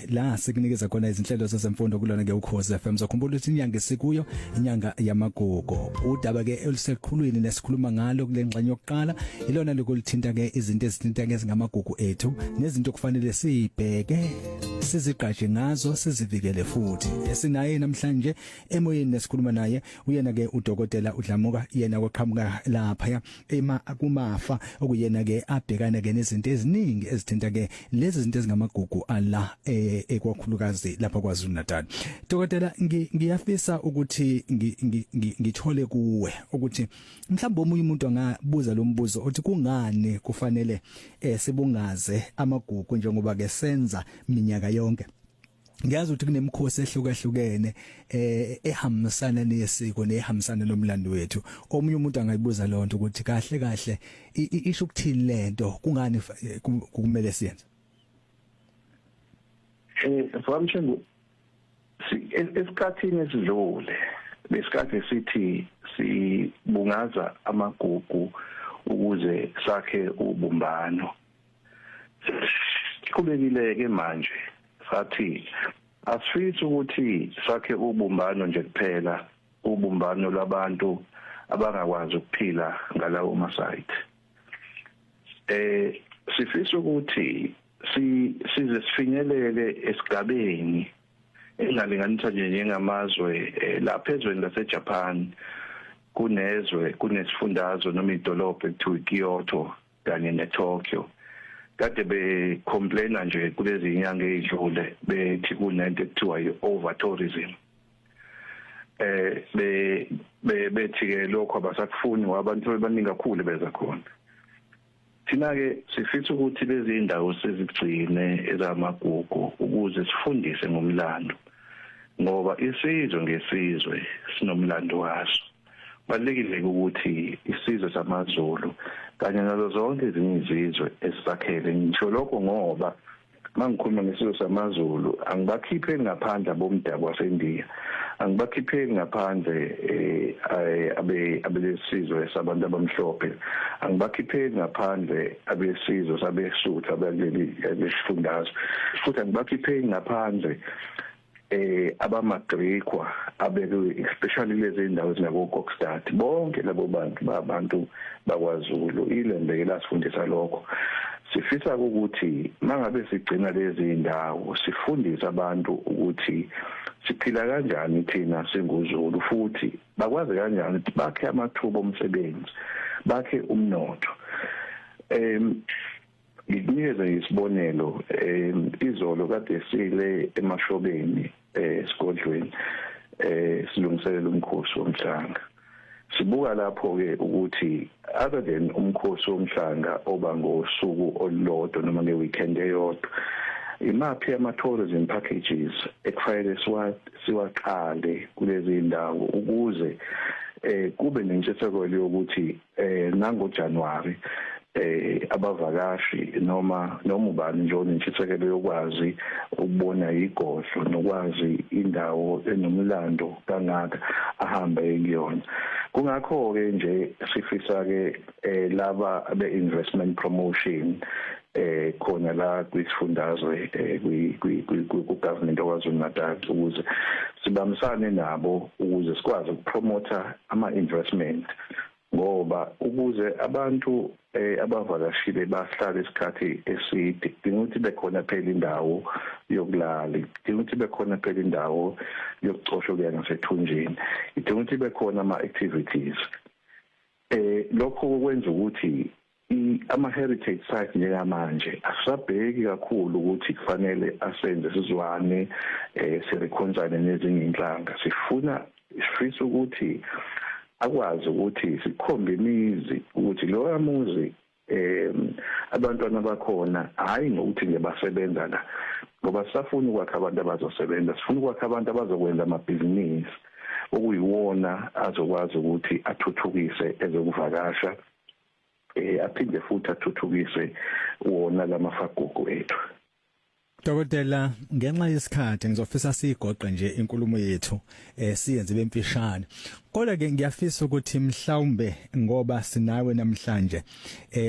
la sikunikeza khona izinhlelo zezemfundo kulona ke Ukhozi FM. Zokhumbula ukuthi inyanga esikuyo inyanga yamagugu. Udaba ke elisekhulwini nesikhuluma ngalo kule ngxenye yokuqala ilona lokulithinta ke izinto ezithinta ke ezingamagugu ethu nezinto kufanele sibheke siziqashe ngazo sizivikele futhi. Esinaye namhlanje emoyeni nesikhuluma naye uyena ke udokotela uDlamuka yena kwaqhamuka lapha kumafa okuyena ke abhekana ke nezinto eziningi ezithinta ke lezi zinto ezingamagugu ala ekwakhulukazi lapha kwaZulu Natal. Dokotela ngiyafisa ukuthi ngithole kuwe ukuthi mhlawumbe omunye umuntu angabuza lo mbuzo uthi kungani kufanele sibungaze amagugu njengoba ke senza minyaka yonke. Ngiyazi ukuthi kunemikhosi ehlukahlukene ehambisana nesiko nehambisana nomlando wethu. Omunye umuntu angayibuza lonto ukuthi kahle kahle isho ukuthini lento kungani kumele siyenze. Mfamshengu esikhathini esidlule besikade sithi sibungaza amagugu ukuze sakhe ubumbano. Kubekile ke manje sathi asifisi ukuthi sakhe ubumbano nje kuphela, ubumbano labantu abangakwazi ukuphila ngalawo masayiti. Sifisa ukuthi size sifinyelele esigabeni engalinganisa nje njengamazwe lapha ezweni laseJapan kunesifundazwe noma idolobha ekuthiwa Kyoto kanye neTokyo. Kade becomplaina nje kulezi inyanga ezidlule bethi kunento ekuthiwa over tourism. Bethi ke lokho abasakufuni abantu abaningi kakhulu beza khona. Thina ke sifisa ukuthi lezi indawo sizigcine ezamagugu ukuze sifundise ngomlando, ngoba isizwe ngesizwe sinomlando waso. Balekile ukuthi isizwe samaZulu kanye nazo zonke ezinye izizwe esisakhele. Ngisho lokho ngoba mangikhuluma ngesizwe samaZulu angibakhiphe ngaphandle bomdabu waseNdiya, angibakhiphe ngaphandle abelesizwe sabantu abamhlophe, angibakhiphe ngaphandle abesizwe sabesuthu abelesifundazwe, futhi angibakhiphe ngaphandle abamaGreekwa especially lezi indawo ezinabo Kokstad. Bonke labo bantu bakwaZulu ilembe lasifundisa lokho. Sifisa ukuthi mangabe sigcina lezi indawo sifundisa abantu ukuthi siphila kanjani thina singuZulu, futhi bakwazi kanjani ukuthi bakhe amathuba omsebenzi, bakhe umnotho. Nginikeze isibonelo, izolo kade sile emashobeni esigodlweni silungiselela umkhosi womhlanga. Sibuka lapho ke ukuthi other than umkhosi womhlanga oba ngosuku olulodwa noma ngeweekend eyodwa, imaphi ama-tourism packages ekufanele siwaqale kulezi indawo ukuze kube nentshisekelo yokuthi nangoJanuwari abavakashi noma ubani nje onentshisekelo yokwazi ukubona igodlo nokwazi indawo enomlando kangaka ahamba kuyona. Kungakho ke nje sifisa ke laba be-investment promotion khona la kwisifundazwe ku-government waZulu Natal ukuze sibambisane nabo ukuze sikwazi ukupromotha ama-investment, ngoba ukuze abantu abavakashile bahlale isikhathi eside kudinga ukuthi bekhona phela indawo yokulala, kudinga ukuthi bekhona phela indawo yokucosha ukuya ngasethunjini, kudinga ukuthi bekhona ama-activities. Lokho kwenza ukuthi ama-heritage sites njengamanje asabheki kakhulu ukuthi kufanele asenze sizwane sirekhonzane nezinye inhlanga. Sifisa ukuthi akwazi ukuthi sikhombe imizi ukuthi loya muzi abantwana bakhona hayi ngokuthi nje basebenza la, ngoba sifuna ukwakha abantu abazosebenza, sifuna ukwakha abantu abazokwenza amabhizinisi okuyiwona azokwazi ukuthi athuthukise ezokuvakasha, aphinde futhi athuthukise wona lamafagugu ethu. Dokotela, ngenxa yesikhathi ngizofisa sigoqe nje inkulumo yethu siyenze bemfishane. Kodwa ke ngiyafisa ukuthi mhlawumbe ngoba sinawe namhlanje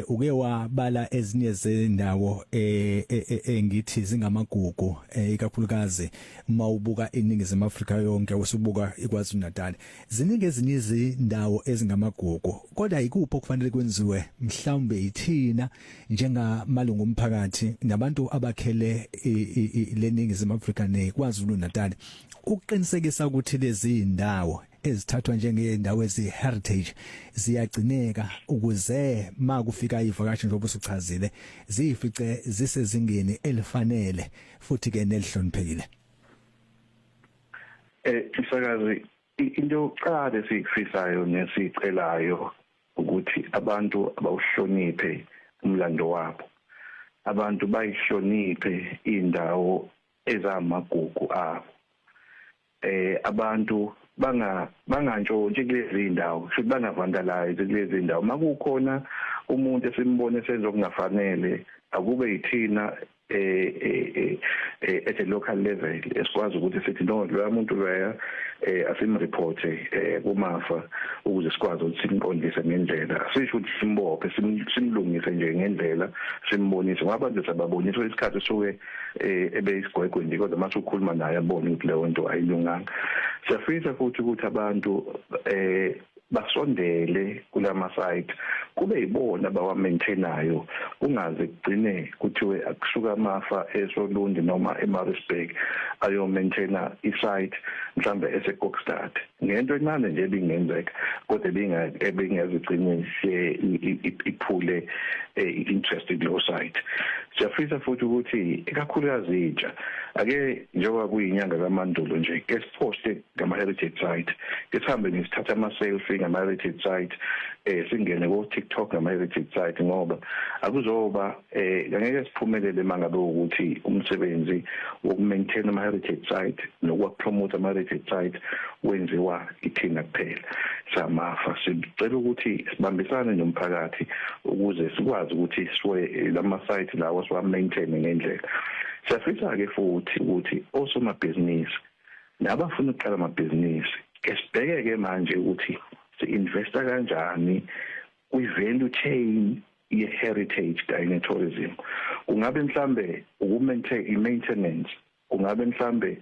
uke wabala ezinye zendawo engithi zingamagugu ikakhulukazi mawubuka iningizimu Afrika yonke usubuka iKwaZulu Natal. Ziningi ezinye izindawo ezingamagugu. Kodwa ikuphi okufanele kwenziwe mhlawumbe yithina njengamalungu omphakathi nabantu abakhele leningizimu Afrika neKwaZulu Natal ukuqinisekisa ukuthi lezi indawo ezithathwa njengendawo ezi-heritage ziyagcineka ukuze makufika ivakashi njengoba usuchazile zifice zisezingeni elifanele futhi ke nelihloniphekile. Msakazi, into yokuqala esikufisayo nesicelayo ukuthi abantu abawuhloniphe umlando wabo, abantu bayihloniphe indawo ezamagugu abo. Abantu bangantshontshi kulezi indawo futhi bangavandalize kulezi indawo. Makukhona umuntu esimbone senza okungafanele akube yithina at a local level esikwazi ukuthi sithi no lo muntu loya asimreporte kumafa ukuze sikwazi ukuthi simqondise ngendlela. Asisho ukuthi simbophe simlungise nje ngendlela simbonise ngoba nje sababonisa isikhathi soke ebeyisigwegwe nje kodwa mase ukhuluma naye abone ukuthi leyo nto ayilunganga. Siyafisa futhi ukuthi abantu basondele kulama site kube yibona abawa-maintainayo kungaze kugcine kuthiwe akusuka amafa eSolundi noma eMaritzburg ayo-maintaina isite mhlambe eseKokstad. Ngento encane nje ebingenzeka kodwa ebingezigcine iphule i-interest kulo site. Siyafisa futhi ukuthi ikakhulukazi intsha ake njengoba kuyinyanga kaMandulo nje ke siposte ngama-heritage site ke sihambe nesithatha ama-selfie ngama-heritage site singene ku-TikTok ngama-heritage site ngoba akuzoba ngeke siphumelele mangabe ukuthi umsebenzi wokumaintain ama-heritage site nokupromote ama-heritage site wenziwa ithina kuphela samafa. Sicela ukuthi sibambisane nomphakathi ukuze sikwazi ukuthi siwe lama-site lawo siwa-maintain ngendlela. Siyafisa ke futhi ukuthi osomabhizinisi nabafuna ukuqala amabhizinisi ke sibheke manje ukuthi si-investa kanjani kwi-value chain ye-heritage kanye tourism. Kungabe mhlambe i-maintenance, kungabe mhlambe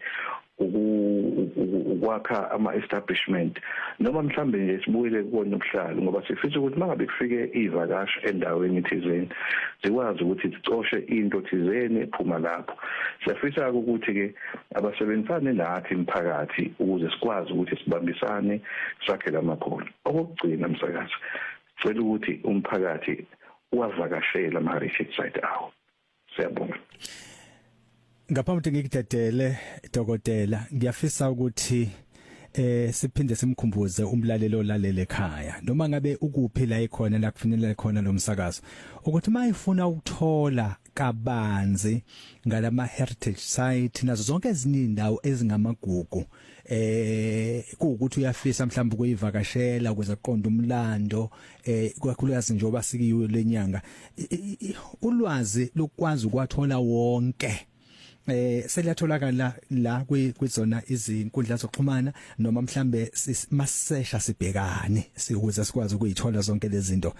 ukwakha ama-establishment noma mhlambe nje sibuyele kubona ubuhlalo ngoba sifisa ukuthi mangabe kufike ivakashi endaweni thizeni zikwazi ukuthi zicoshe into thizeni ephuma lapho. Siyafisa ukuthi ke abasebenzisane nathi imphakathi ukuze sikwazi ukuthi sibambisane sakhele amakhono. Okugcina msakazi sicela ukuthi umphakathi uwavakashela ama-heritage site awo. Siyabonga. Ngaphambi ngikudedele dokotela ngiyafisa ukuthi siphinde simkhumbuze umlalelo olalele ekhaya noma ngabe ukuphi la ikhona la kufinyelela khona lo msakazo ukuthi mayifuna ukuthola kabanzi ngalama heritage site nazo zonke ezinye indawo ezingamagugu kuukuthi uyafisa mhlawumbe ukuyivakashela ukuze aqonde umlando kwakhulukazi njengoba sikiyo lenyanga ulwazi lokwazi ukwathola wonke seliyatholakala la kwizona izinkundla zokuxhumana noma mhlambe masesha sibhekane ukuze sikwazi ukuyithola zonke lezi zinto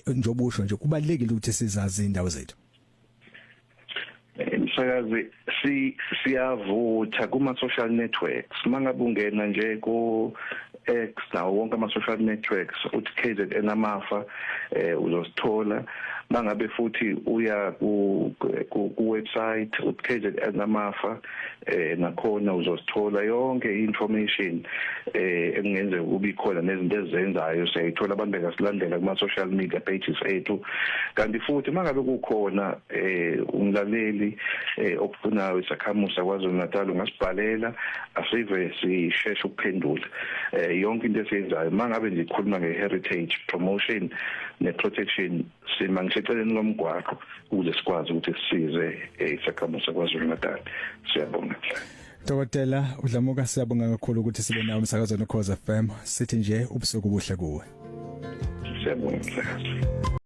njengoba usho nje kubalekile ukuthi sizazi indawo zethu. Msakazi siyavutha kuma social networks mangabe ungena nje ku X nawo wonke ama social networks uthi KZN amafa uzosithola. Mangabe futhi uya ku website uthi KZN amafa nakhona uzosithola yonke information engenze kube khona nezinto ezenzayo siyayithola abantu bengasilandela kuma social media pages ethu. Kanti futhi mangabe kukhona umlaleli okufunayo isakhamuza kwaZulu Natal ungasibhalela asive sisheshe ukuphendula yonke into esiyenzayo mangabe nje ikhuluma nge-heritage promotion ne-protection simangiseceleni lomgwaqo ukuze sikwazi ukuthi sisize isakhamuza kwaZulu Natal. Siyabonga. Dokotela uDlamuka siyabonga kakhulu ukuthi sibe nawe umsakazo noKhoza FM sithi nje ubusuku buhle kuwe. Siyabonga.